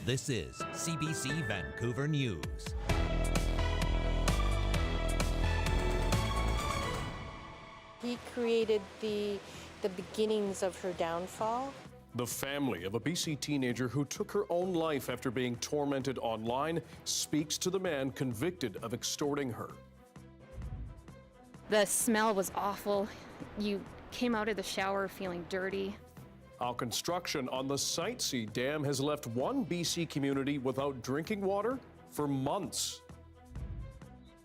This is CBC Vancouver News. He created the beginnings of her downfall. The family of a BC teenager who took her own life after being tormented online speaks to the man convicted of extorting her. The smell was awful. You came out of the shower feeling dirty. How construction on the Sightsee Dam has left one BC community without drinking water for months.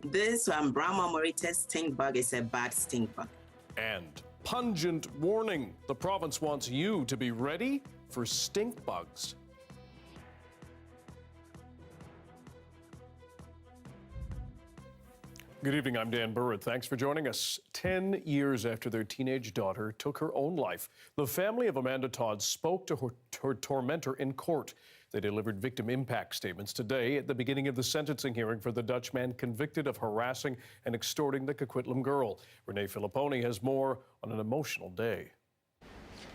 This brown marmorated stink bug is a bad stink bug. And pungent warning. The province wants you to be ready for stink bugs. Good evening, I'm Dan Burritt. Thanks for joining us. 10 years after their teenage daughter took her own life, the family of Amanda Todd spoke to her tormentor in court. They delivered victim impact statements today at the beginning of the sentencing hearing for the Dutch man convicted of harassing and extorting the Coquitlam girl. Renee Filipponi has more on an emotional day.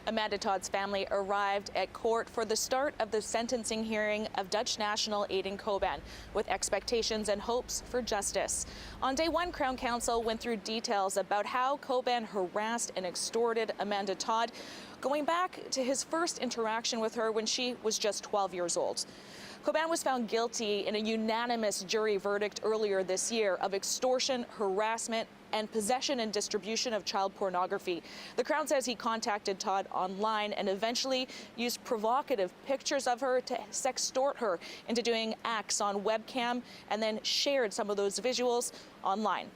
Amanda Todd's family arrived at court for the start of the sentencing hearing of Dutch national Aydin Coban, with expectations and hopes for justice. On day one, Crown Counsel went through details about how Coban harassed and extorted Amanda Todd, going back to his first interaction with her when she was just 12 years old. Coban was found guilty in a unanimous jury verdict earlier this year of extortion, harassment, and possession and distribution of child pornography. The Crown says he contacted Todd online and eventually used provocative pictures of her to sextort her into doing acts on webcam and then shared some of those visuals online.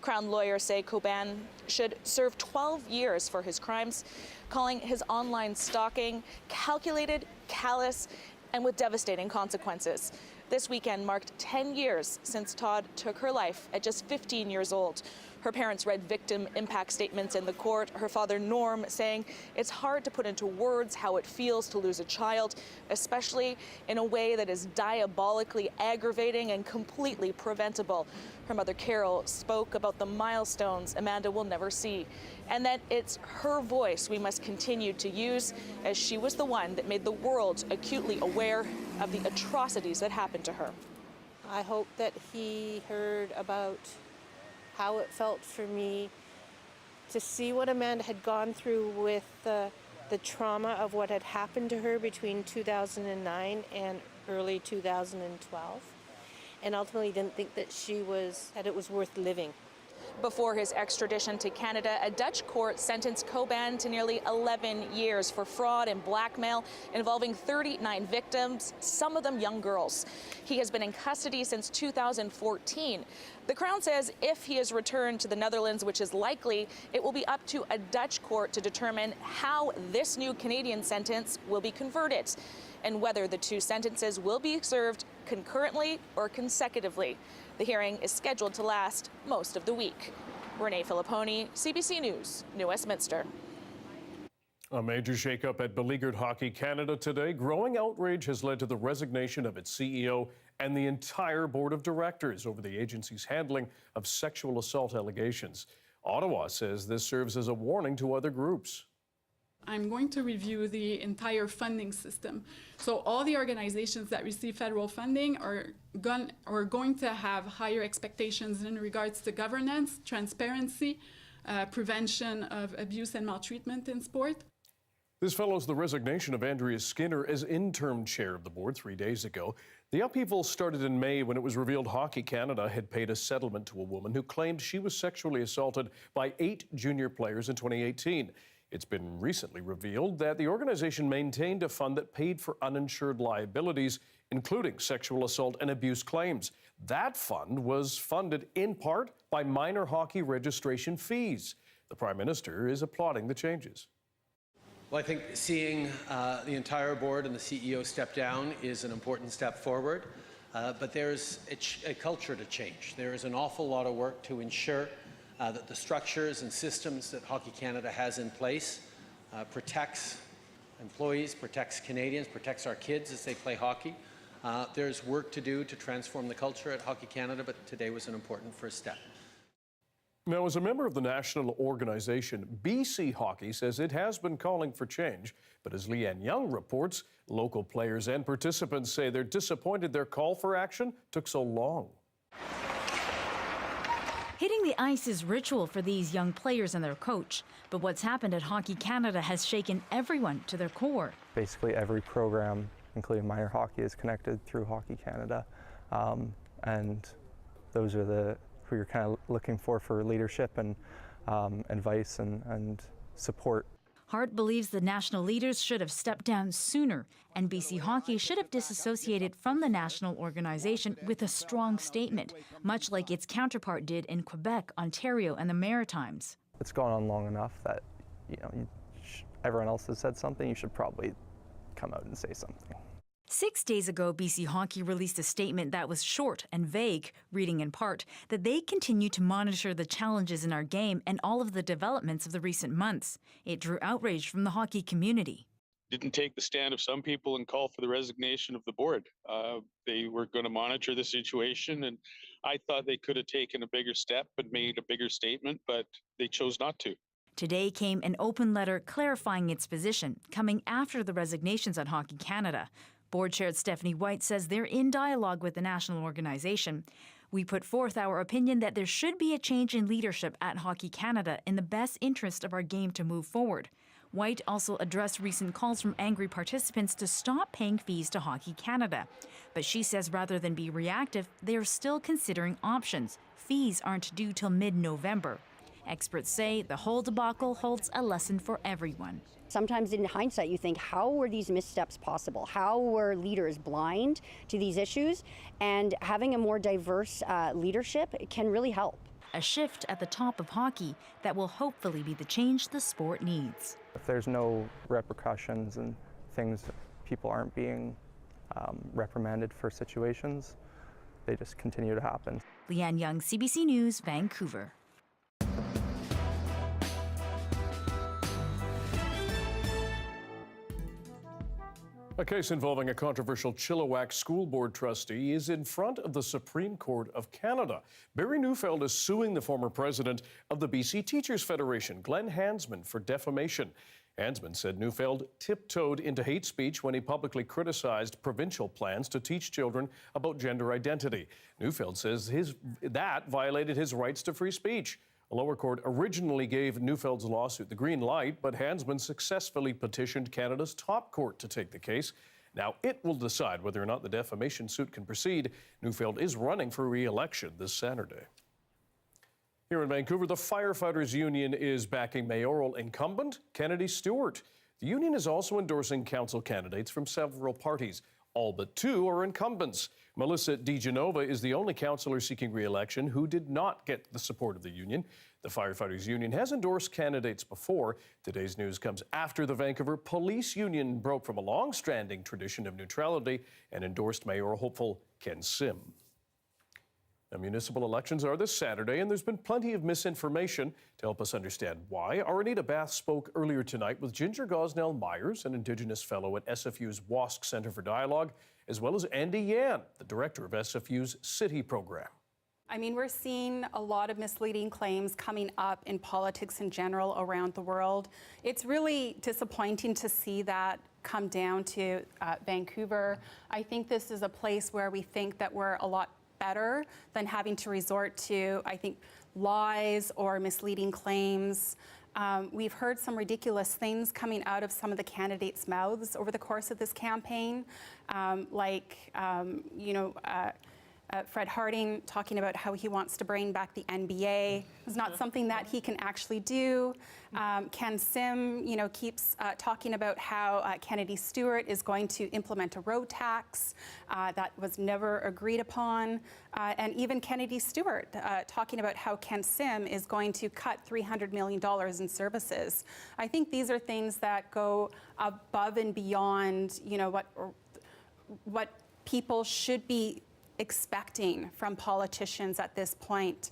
Crown lawyers say Coban should serve 12 years for his crimes, calling his online stalking calculated, callous, and with devastating consequences. This weekend marked 10 years since Todd took her life at just 15 years old. Her parents read victim impact statements in the court. Her father, Norm, saying it's hard to put into words how it feels to lose a child, especially in a way that is diabolically aggravating and completely preventable. Her mother, Carol, spoke about the milestones Amanda will never see, and that it's her voice we must continue to use, as she was the one that made the world acutely aware of the atrocities that happened to her. I hope that he heard about how it felt for me to see what Amanda had gone through with the trauma of what had happened to her between 2009 and early 2012, and ultimately didn't think that it was worth living. Before his extradition to Canada, a Dutch court sentenced Coban to nearly 11 years for fraud and blackmail involving 39 victims, some of them young girls. He has been in custody since 2014. The Crown says if he is returned to the Netherlands, which is likely, it will be up to a Dutch court to determine how this new Canadian sentence will be converted and whether the two sentences will be served concurrently or consecutively. The hearing is scheduled to last most of the week. Renee Filipponi, CBC News, New Westminster. A major shakeup at Beleaguered Hockey Canada today. Growing outrage has led to the resignation of its CEO and the entire board of directors over the agency's handling of sexual assault allegations. Ottawa says this serves as a warning to other groups. I'm going to review the entire funding system. So all the organizations that receive federal funding are going to have higher expectations in regards to governance, transparency, prevention of abuse and maltreatment in sport. This follows the resignation of Andrea Skinner as interim chair of the board 3 days ago. The upheaval started in May when it was revealed Hockey Canada had paid a settlement to a woman who claimed she was sexually assaulted by 8 junior players in 2018. It's been recently revealed that the organization maintained a fund that paid for uninsured liabilities, including sexual assault and abuse claims. That fund was funded in part by minor hockey registration fees. The Prime Minister is applauding the changes. Well, I think seeing the entire board and the CEO step down is an important step forward, but there's a culture to change. There is an awful lot of work to ensure that the structures and systems that Hockey Canada has in place protects employees, protects Canadians, protects our kids as they play hockey. There's work to do to transform the culture at Hockey Canada, but today was an important first step. Now, as a member of the national organization, BC Hockey says it has been calling for change. But as Leanne Young reports, local players and participants say they're disappointed their call for action took so long. Hitting the ice is ritual for these young players and their coach. But what's happened at Hockey Canada has shaken everyone to their core. Basically every program, including minor hockey, is connected through Hockey Canada. And those are who you're kind of looking for leadership and advice and support. Hart believes the national leaders should have stepped down sooner, and BC Hockey should have disassociated from the national organization with a strong statement, much like its counterpart did in Quebec, Ontario, and the Maritimes. It's gone on long enough that everyone else has said something. You should probably come out and say something. 6 days ago, BC Hockey released a statement that was short and vague, reading in part that they continue to monitor the challenges in our game and all of the developments of the recent months. It drew outrage from the hockey community. Didn't take the stand of some people and call for the resignation of the board. They were going to monitor the situation, and I thought they could have taken a bigger step and made a bigger statement, but they chose not to. Today came an open letter clarifying its position, coming after the resignations at Hockey Canada. Board Chair Stephanie White says they're in dialogue with the national organization. We put forth our opinion that there should be a change in leadership at Hockey Canada in the best interest of our game to move forward. White also addressed recent calls from angry participants to stop paying fees to Hockey Canada. But she says rather than be reactive, they are still considering options. Fees aren't due till mid-November. Experts say the whole debacle holds a lesson for everyone. Sometimes in hindsight, you think, how were these missteps possible? How were leaders blind to these issues? And having a more diverse leadership can really help. A shift at the top of hockey that will hopefully be the change the sport needs. If there's no repercussions and things, people aren't being reprimanded for situations, they just continue to happen. Leanne Young, CBC News, Vancouver. A case involving a controversial Chilliwack School Board trustee is in front of the Supreme Court of Canada. Barry Neufeld is suing the former president of the BC Teachers Federation, Glenn Hansman, for defamation. Hansman said Neufeld tiptoed into hate speech when he publicly criticized provincial plans to teach children about gender identity. Neufeld says that violated his rights to free speech. A lower court originally gave Neufeld's lawsuit the green light, but Hansman successfully petitioned Canada's top court to take the case. Now it will decide whether or not the defamation suit can proceed. Neufeld is running for re-election this Saturday. Here in Vancouver, the Firefighters Union is backing mayoral incumbent Kennedy Stewart. The union is also endorsing council candidates from several parties. All but two are incumbents. Melissa DiGenova is the only councillor seeking re-election who did not get the support of the union. The Firefighters Union has endorsed candidates before. Today's news comes after the Vancouver Police Union broke from a long-standing tradition of neutrality and endorsed mayoral hopeful Ken Sim. Now, municipal elections are this Saturday, and there's been plenty of misinformation. To help us understand why, Arnita Bath spoke earlier tonight with Ginger Gosnell-Myers, an Indigenous Fellow at SFU's WASC Centre for Dialogue, as well as Andy Yan, the Director of SFU's City Program. I mean, we're seeing a lot of misleading claims coming up in politics in general around the world. It's really disappointing to see that come down to Vancouver. I think this is a place where we think that we're a lot better than having to resort to, I think, lies or misleading claims. We've heard some ridiculous things coming out of some of the candidates' mouths over the course of this campaign, Fred Harding talking about how he wants to bring back the NBA. It's not something that he can actually do. Ken Sim, keeps talking about how Kennedy Stewart is going to implement a road tax that was never agreed upon. And even Kennedy Stewart talking about how Ken Sim is going to cut $300 million in services. I think these are things that go above and beyond, what people should be expecting from politicians at this point.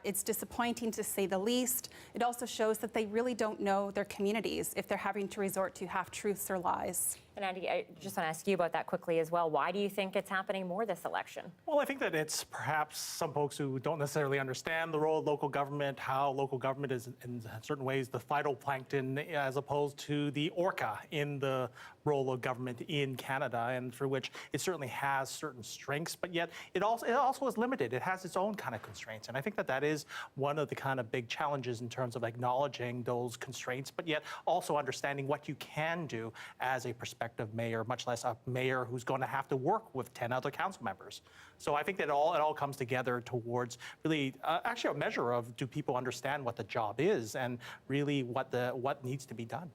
It's disappointing to say the least. It also shows that they really don't know their communities if they're having to resort to half-truths or lies. And Andy, I just want to ask you about that quickly as well. Why do you think it's happening more this election? Well, I think that it's perhaps some folks who don't necessarily understand the role of local government, how local government is in certain ways the phytoplankton as opposed to the orca in the role of government in Canada, and for which it certainly has certain strengths, but yet it also is limited. It has its own kind of constraints. And I think that that is one of the kind of big challenges in terms of acknowledging those constraints, but yet also understanding what you can do as a prospective mayor, much less a mayor who's going to have to work with 10 other council members. So I think that it all comes together towards really actually a measure of, do people understand what the job is and really what needs to be done.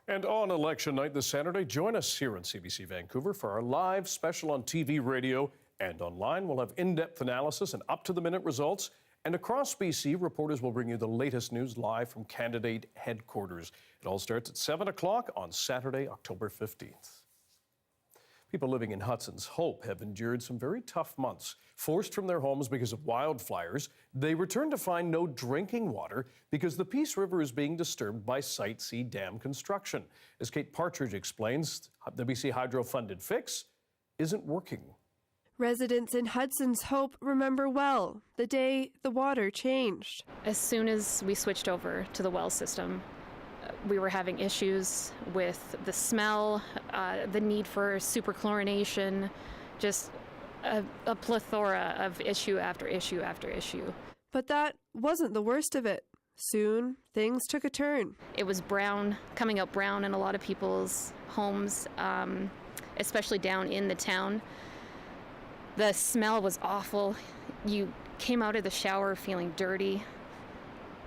And on election night this Saturday, join us here on CBC Vancouver for our live special on TV, radio, and online. We'll have in-depth analysis and up-to-the-minute results. And across BC, reporters will bring you the latest news live from candidate headquarters. It all starts at 7 o'clock on Saturday, October 15th. People living in Hudson's Hope have endured some very tough months. Forced from their homes because of wildfires, they return to find no drinking water because the Peace River is being disturbed by Site C dam construction. As Kate Partridge explains, the BC Hydro-funded fix isn't working. Residents in Hudson's Hope remember well the day the water changed. As soon as we switched over to the well system, we were having issues with the smell, the need for superchlorination, just a plethora of issue after issue after issue. But that wasn't the worst of it. Soon, things took a turn. It was brown, coming out brown in a lot of people's homes, especially down in the town. The smell was awful. You came out of the shower feeling dirty.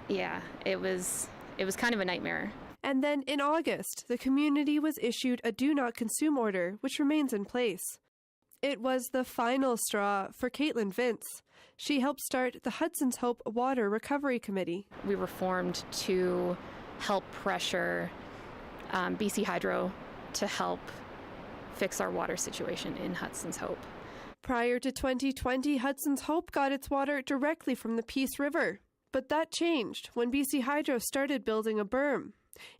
Yeah, it was kind of a nightmare. And then in August, the community was issued a do not consume order, which remains in place. It was the final straw for Caitlin Vince. She helped start the Hudson's Hope Water Recovery Committee. We were formed to help pressure BC Hydro to help fix our water situation in Hudson's Hope. Prior to 2020, Hudson's Hope got its water directly from the Peace River. But that changed when BC Hydro started building a berm.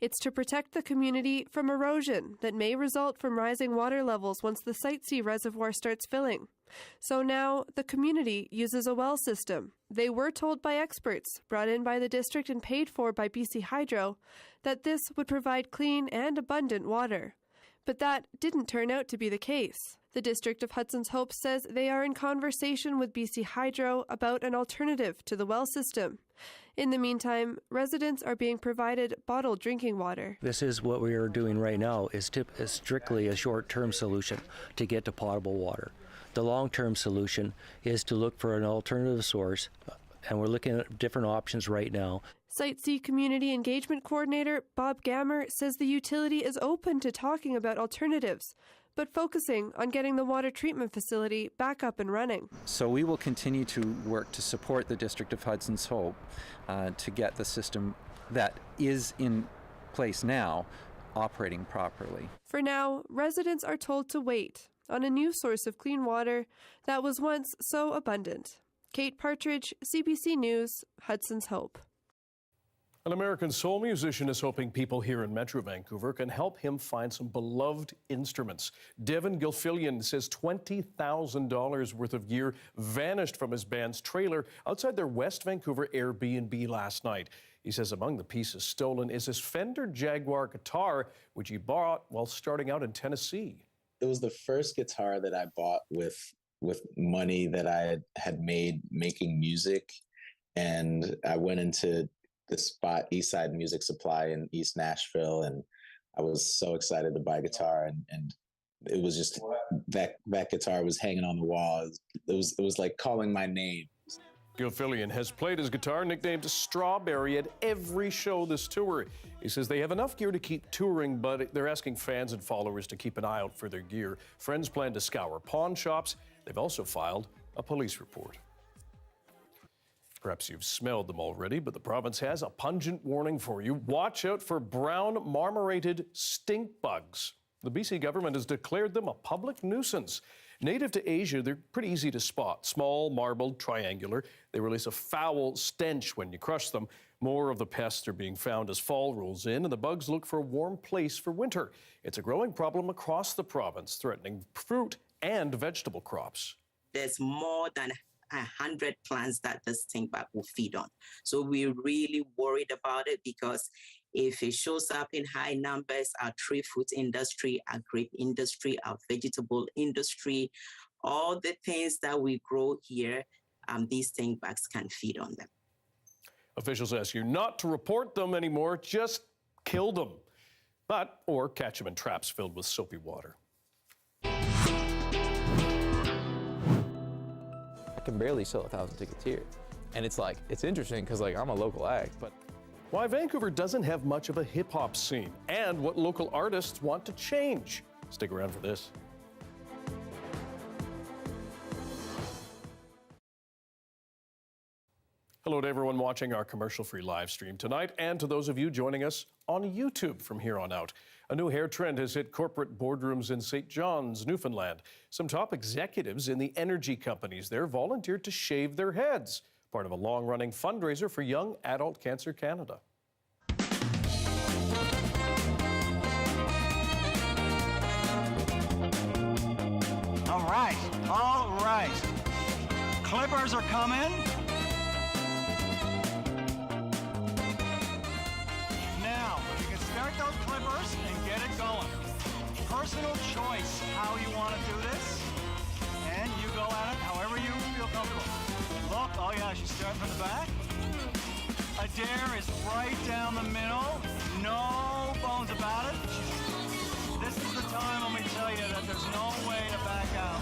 It's to protect the community from erosion that may result from rising water levels once the Site C reservoir starts filling. So now the community uses a well system. They were told by experts, brought in by the district and paid for by BC Hydro, that this would provide clean and abundant water. But that didn't turn out to be the case. The District of Hudson's Hope says they are in conversation with BC Hydro about an alternative to the well system. In the meantime, residents are being provided bottled drinking water. This is what we are doing right now, is strictly a short-term solution to get to potable water. The long-term solution is to look for an alternative source, and we're looking at different options right now. Site C Community Engagement Coordinator Bob Gammer says the utility is open to talking about alternatives, but focusing on getting the water treatment facility back up and running. So we will continue to work to support the District of Hudson's Hope to get the system that is in place now operating properly. For now, residents are told to wait on a new source of clean water that was once so abundant. Kate Partridge, CBC News, Hudson's Hope. An American soul musician is hoping people here in Metro Vancouver can help him find some beloved instruments. Devin Gilfillian says $20,000 worth of gear vanished from his band's trailer outside their West Vancouver Airbnb last night. He says among the pieces stolen is his Fender Jaguar guitar, which he bought while starting out in Tennessee. It was the first guitar that I bought with money that I had made making music. And I went into the spot Eastside Music Supply in East Nashville, and I was so excited to buy a guitar, and it was just that guitar was hanging on the wall. It was like calling my name. Gilfillian has played his guitar, nicknamed Strawberry, at every show this tour. He says they have enough gear to keep touring, but they're asking fans and followers to keep an eye out for their gear. Friends plan to scour pawn shops. They've also filed a police report. Perhaps you've smelled them already, but the province has a pungent warning for you. Watch out for brown marmorated stink bugs. The BC government has declared them a public nuisance. Native to Asia, they're pretty easy to spot. Small, marbled, triangular. They release a foul stench when you crush them. More of the pests are being found as fall rolls in, and the bugs look for a warm place for winter. It's a growing problem across the province, threatening fruit and vegetable crops. There's more than 100 plants that the stink bug will feed on. So we're really worried about it, because if it shows up in high numbers, our tree fruit industry, our grape industry, our vegetable industry, all the things that we grow here, these stink bugs can feed on them. Officials ask you not to report them anymore, just kill them. Or catch them in traps filled with soapy water. I can barely sell 1,000 tickets here. And it's interesting because I'm a local act, but. Why Vancouver doesn't have much of a hip-hop scene and what local artists want to change. Stick around for this. Hello to everyone watching our commercial-free live stream tonight, and to those of you joining us on YouTube from here on out. A new hair trend has hit corporate boardrooms in St. John's, Newfoundland. Some top executives in the energy companies there volunteered to shave their heads, part of a long-running fundraiser for Young Adult Cancer Canada. All right. Clippers are coming. Now, you can start those clippers and get it going. Personal choice how you want to do this, and you go at it however you feel comfortable. Look, oh yeah, she's starting from the back. Adair is right down the middle, no bones about it. This is the time when we tell you that there's no way to back out.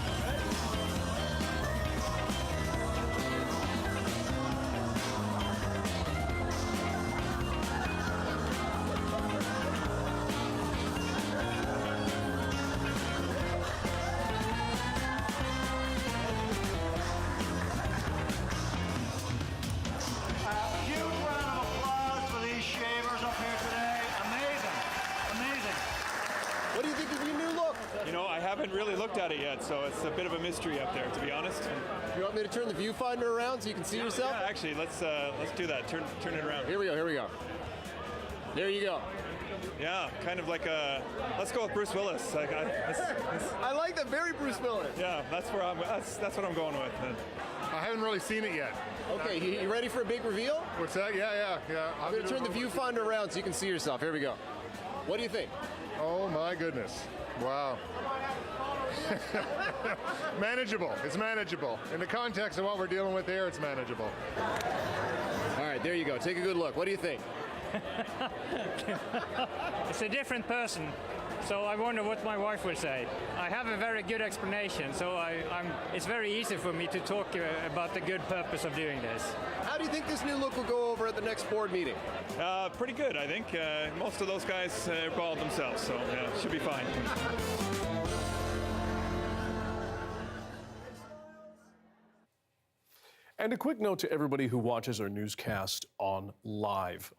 I haven't really looked at it yet, so it's a bit of a mystery up there, to be honest. You want me to turn the viewfinder around so you can see yourself? Yeah, actually, let's do that. Turn it around. Here we go. There you go. Yeah, kind of like a. Let's go with Bruce Willis. I like that, very Bruce Willis. Yeah, that's what I'm going with. I haven't really seen it yet. Okay, you ready for a big reveal? What's that? Yeah. I'm going to turn the viewfinder around so you can see yourself. Here we go. What do you think? Oh my goodness. Wow. Manageable. It's manageable. In the context of what we're dealing with here, it's manageable. All right, there you go. Take a good look. What do you think? It's a different person, so I wonder what my wife would say. I have a very good explanation, so it's very easy for me to talk about the good purpose of doing this. How do you think this new look will go over at the next board meeting? Pretty good, I think. Most of those guys bald themselves, so yeah, should be fine. And a quick note to everybody who watches our newscast on live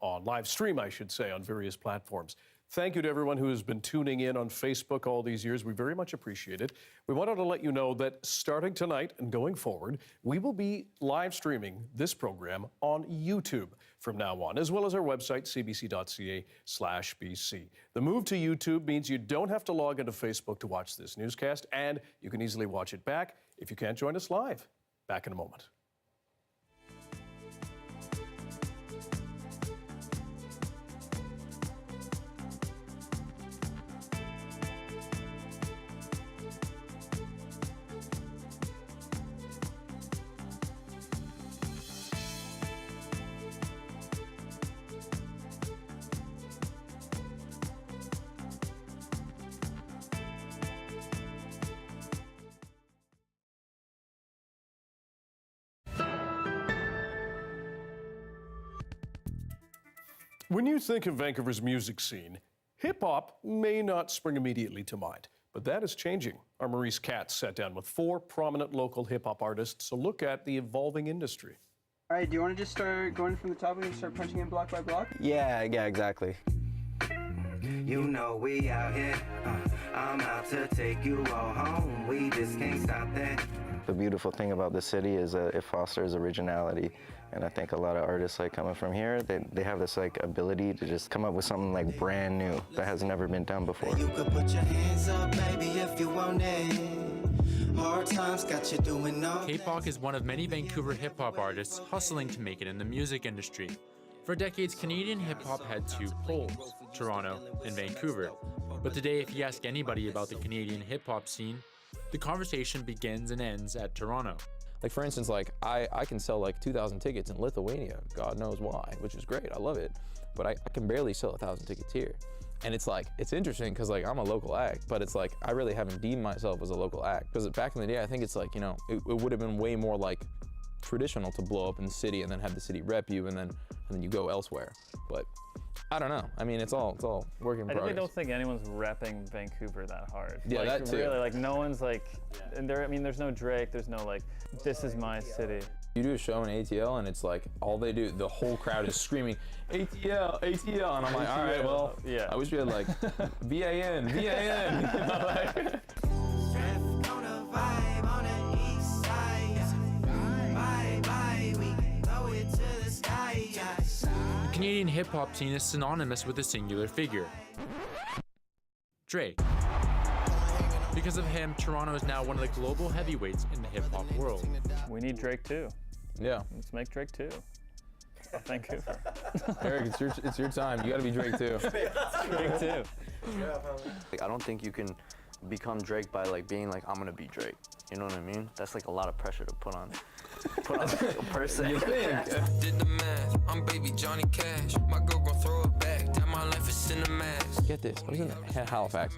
stream, I should say, on various platforms. Thank you to everyone who has been tuning in on Facebook all these years. We very much appreciate it. We wanted to let you know that starting tonight and going forward, we will be live streaming this program on YouTube from now on, as well as our website, cbc.ca/BC. The move to YouTube means you don't have to log into Facebook to watch this newscast, and you can easily watch it back if you can't join us live. Back in a moment. When you think of Vancouver's music scene, hip-hop may not spring immediately to mind, but that is changing. Our Maurice Katz sat down with 4 prominent local hip-hop artists to look at the evolving industry. All right, do you want to just start going from the top and start punching in block by block? Yeah, exactly. You know we out here, I'm out to take you all home. We just can't stop that. The beautiful thing about the city is that it fosters originality. And I think a lot of artists like coming from here, they have this like ability to just come up with something like brand new that has never been done before. You could put your hands up, baby, if you want it. Hard times got you doing all K-pop is one of many Vancouver hip-hop artists hustling to make it in the music industry. For decades, Canadian hip-hop had two poles, Toronto and Vancouver. But today, if you ask anybody about the Canadian hip-hop scene, the conversation begins and ends at Toronto. Like for instance, like I can sell like 2,000 tickets in Lithuania, God knows why, which is great, I love it. But I can barely sell 1,000 tickets here. And it's like, it's interesting because like I'm a local act, but it's like I really haven't deemed myself as a local act. Because back in the day, I think it's like, you know, it would have been way more like traditional to blow up in the city and then have the city rep you and then you go elsewhere. But I don't know. I mean, it's all work in progress. I really don't think anyone's repping Vancouver that hard. Yeah, like, that too. Really, like no one's like, and there. I mean, there's no Drake. There's no like, this is my city. You do a show in ATL and it's like all they do, the whole crowd is screaming ATL, ATL, and I'm like, all right, well, yeah. I wish we had like VAN, VAN. The Canadian hip-hop scene is synonymous with a singular figure, Drake. Because of him, Toronto is now one of the global heavyweights in the hip-hop world. We need Drake too. Yeah. Let's make Drake too. Vancouver. Eric, it's your time. You got to be Drake too. Drake too. I don't think you can become Drake by like being like, I'm gonna be Drake. You know what I mean? That's like a lot of pressure to put on a person. You think? Did the math. I'm baby Johnny Cash. My girl gon' throw it back. Damn, my life is in the mask. Get this. I was in Halifax,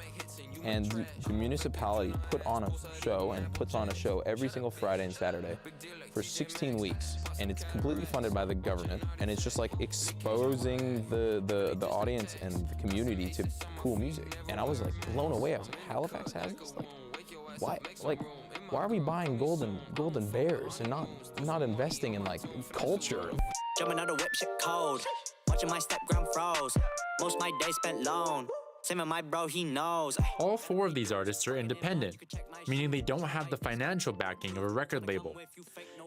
and the municipality put on a show and puts on a show every single Friday and Saturday for 16 weeks, and it's completely funded by the government, and it's just like exposing the audience and the community to cool music. And I was like blown away. I was like, Halifax has this? Like, why? Like, why are we buying golden bears and not investing in like culture? Jumping out the whip, shit cold. Watching my stepgram froze. Most my day spent alone. Same with my bro, he knows. All four of these artists are independent, meaning they don't have the financial backing of a record label.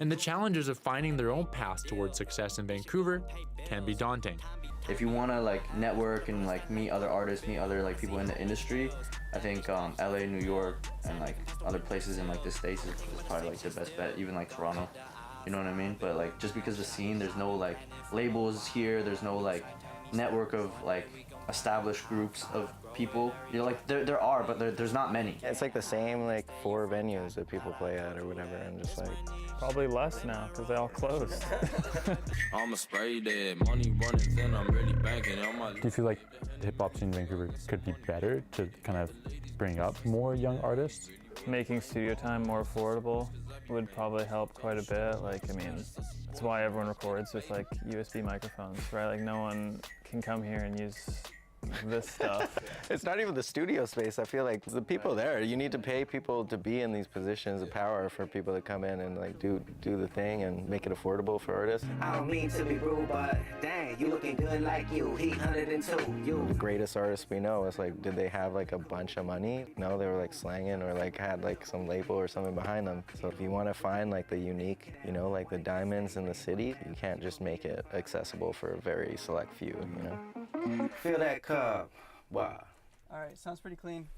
And the challenges of finding their own path towards success in Vancouver can be daunting. If you want to like network and like meet other artists, meet other like people in the industry, I think LA, New York, and like other places in like the States is probably like the best bet, even like Toronto. You know what I mean? But like just because the scene, there's no like labels here, there's no like network of like established groups of people. You know, like there are, but there's not many. It's like the same like 4 venues that people play at or whatever, and just like probably less now because they all closed. I'm a spray dead, money running thin, I'm really banking on my. Do you feel like the hip hop scene in Vancouver could be better to kind of bring up more young artists? Making studio time more affordable would probably help quite a bit. Like, I mean, that's why everyone records with like USB microphones, right? Like no one can come here and use this stuff. It's not even the studio space. I feel like the people there, you need to pay people to be in these positions of power for people to come in and like do the thing and make it affordable for artists. I don't mean to be rude, but dang, you looking good like you. He 102. You. The greatest artists we know is like, did they have like a bunch of money? No, they were like slanging or like had like some label or something behind them. So if you want to find like the unique, you know, like the diamonds in the city, you can't just make it accessible for a very select few, you know? Feel that cup. Wow. All right, sounds pretty clean.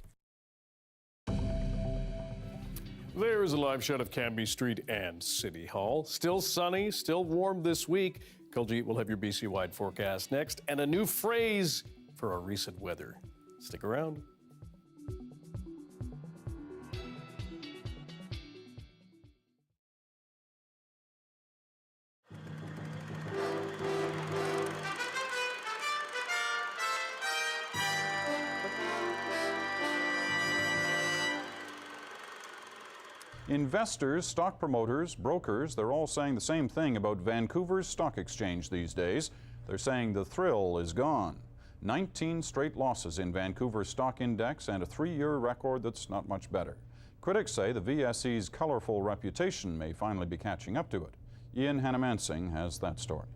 There is a live shot of Cambie Street and City Hall. Still sunny, still warm this week. Kuljeet will have your BC-wide forecast next and a new phrase for our recent weather. Stick around. Investors, stock promoters, brokers, they're all saying the same thing about Vancouver's stock exchange these days. They're saying the thrill is gone. 19 straight losses in Vancouver's stock index and a 3-year record that's not much better. Critics say the VSE's colorful reputation may finally be catching up to it. Ian Hannamansing has that story.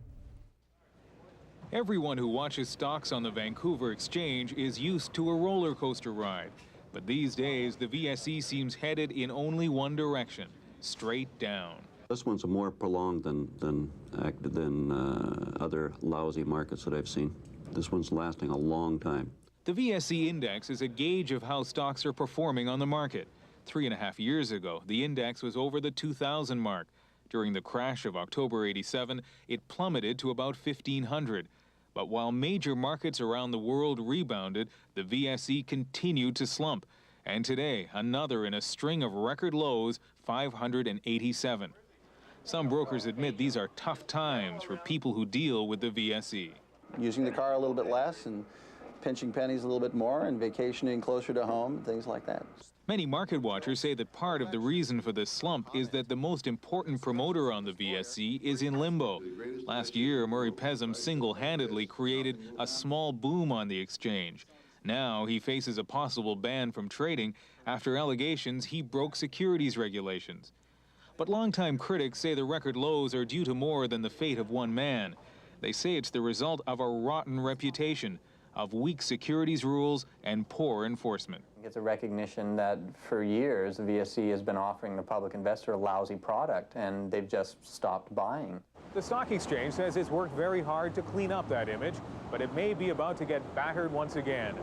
Everyone who watches stocks on the Vancouver Exchange is used to a roller coaster ride. But these days, the VSE seems headed in only one direction, straight down. This one's more prolonged than other lousy markets that I've seen. This one's lasting a long time. The VSE index is a gauge of how stocks are performing on the market. 3.5 years ago, the index was over the 2,000 mark. During the crash of October '87, it plummeted to about 1,500. But while major markets around the world rebounded, the VSE continued to slump. And today, another in a string of record lows, 587. Some brokers admit these are tough times for people who deal with the VSE. Using the car a little bit less and pinching pennies a little bit more and vacationing closer to home, things like that. Many market watchers say that part of the reason for this slump is that the most important promoter on the VSE is in limbo. Last year, Murray Pezim single-handedly created a small boom on the exchange. Now he faces a possible ban from trading after allegations he broke securities regulations. But longtime critics say the record lows are due to more than the fate of one man. They say it's the result of a rotten reputation, of weak securities rules and poor enforcement. It's a recognition that for years the VSE has been offering the public investor a lousy product and they've just stopped buying. The stock exchange says it's worked very hard to clean up that image, but it may be about to get battered once again.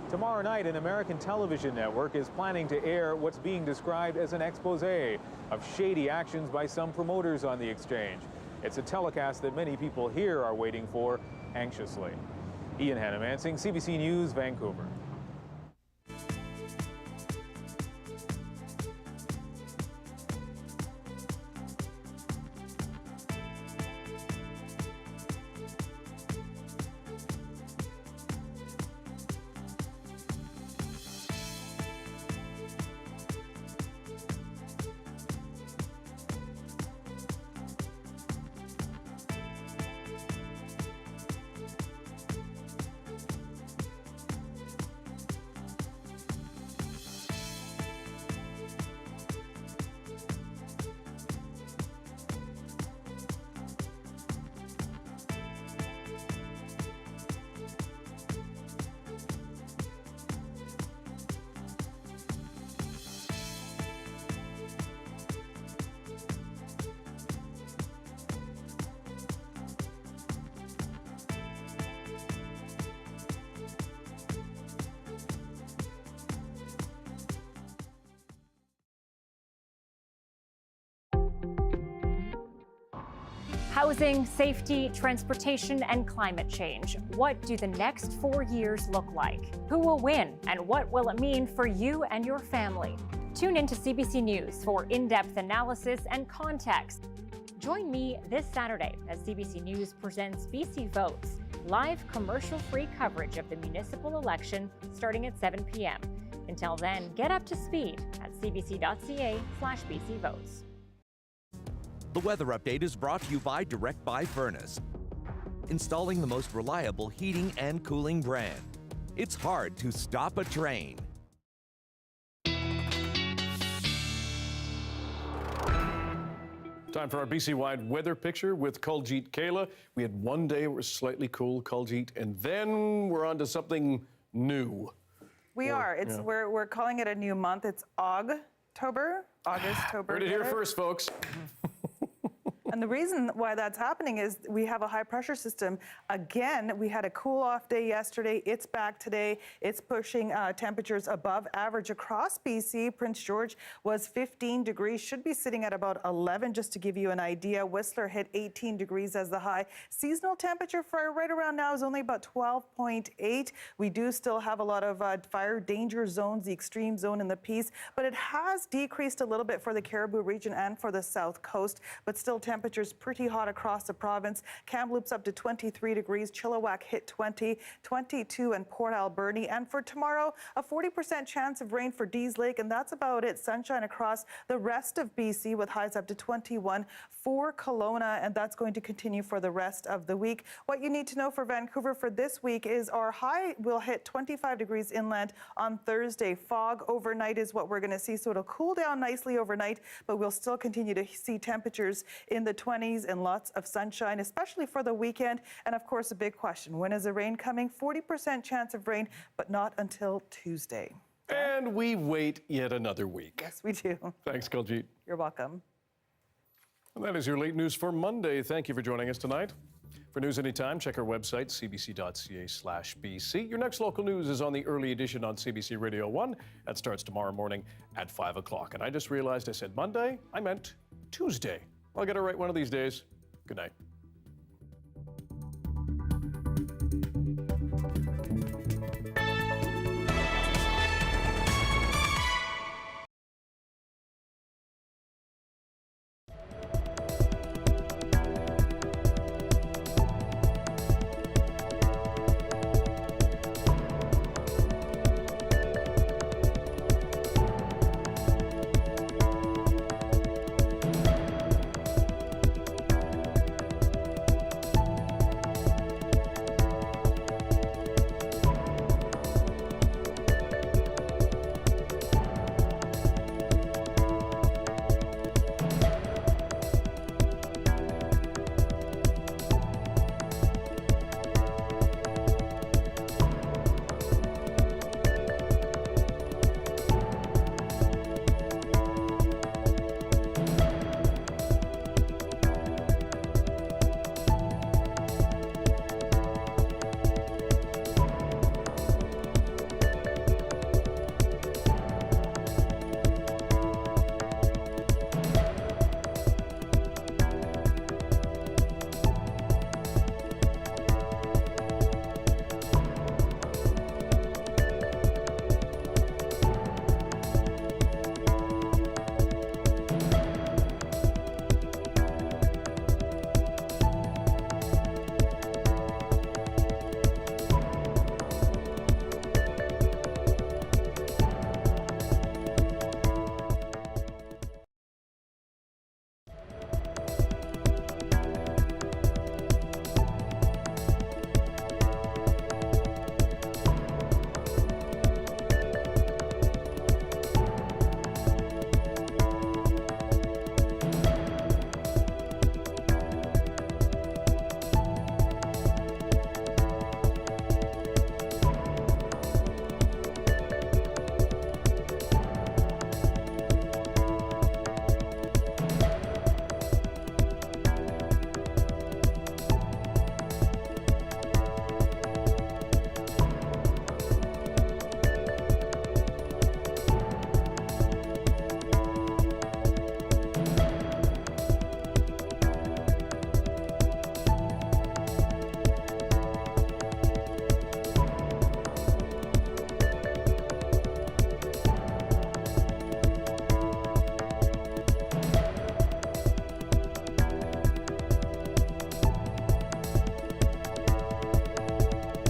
Tomorrow night, an American television network is planning to air what's being described as an expose of shady actions by some promoters on the exchange. It's a telecast that many people here are waiting for anxiously. Ian Hannamansing, CBC News, Vancouver. Housing, safety, transportation, and climate change. What do the next 4 years look like? Who will win, and what will it mean for you and your family? Tune in to CBC News for in-depth analysis and context. Join me this Saturday as CBC News presents BC Votes, live commercial-free coverage of the municipal election starting at 7 p.m. Until then, get up to speed at cbc.ca/BCVotes. The weather update is brought to you by Direct Buy Furnace, installing the most reliable heating and cooling brand. It's hard to stop a train. Time for our BC-wide weather picture with Kuljeet Kaila. We had one day where it was slightly cool, Kuljeet, and then we're on to something new. We're calling it a new month. It's August-tober. Heard it here first, folks. And the reason why that's happening is we have a high pressure system. Again, we had a cool off day yesterday. It's back today. It's pushing temperatures above average across BC. Prince George was 15 degrees, should be sitting at about 11, just to give you an idea. Whistler hit 18 degrees as the high. Seasonal temperature for right around now is only about 12.8. We do still have a lot of fire danger zones, the extreme zone in the Peace, but it has decreased a little bit for the Cariboo region and for the South Coast, but still temperatures pretty hot across the province. Kamloops up to 23 degrees, Chilliwack hit 20, 22 in Port Alberni, and for tomorrow, a 40% chance of rain for Dease Lake, and that's about it. Sunshine across the rest of BC with highs up to 21 for Kelowna, and that's going to continue for the rest of the week. What you need to know for Vancouver for this week is our high will hit 25 degrees inland on Thursday. Fog overnight is what we're going to see, so it'll cool down nicely overnight, but we'll still continue to see temperatures in the 20s and lots of sunshine, especially for the weekend. And of course, a big question, when is the rain coming? 40% chance of rain, but not until Tuesday. And we wait yet another week. Yes, we do. Thanks, Kuljeet. You're welcome. And that is your late news for Monday. Thank you for joining us tonight. For news anytime, check our website, cbc.ca/BC. Your next local news is on the early edition on CBC Radio 1. That starts tomorrow morning at 5 o'clock. And I just realized I said Monday. I meant Tuesday. I'll get it right one of these days. Good night.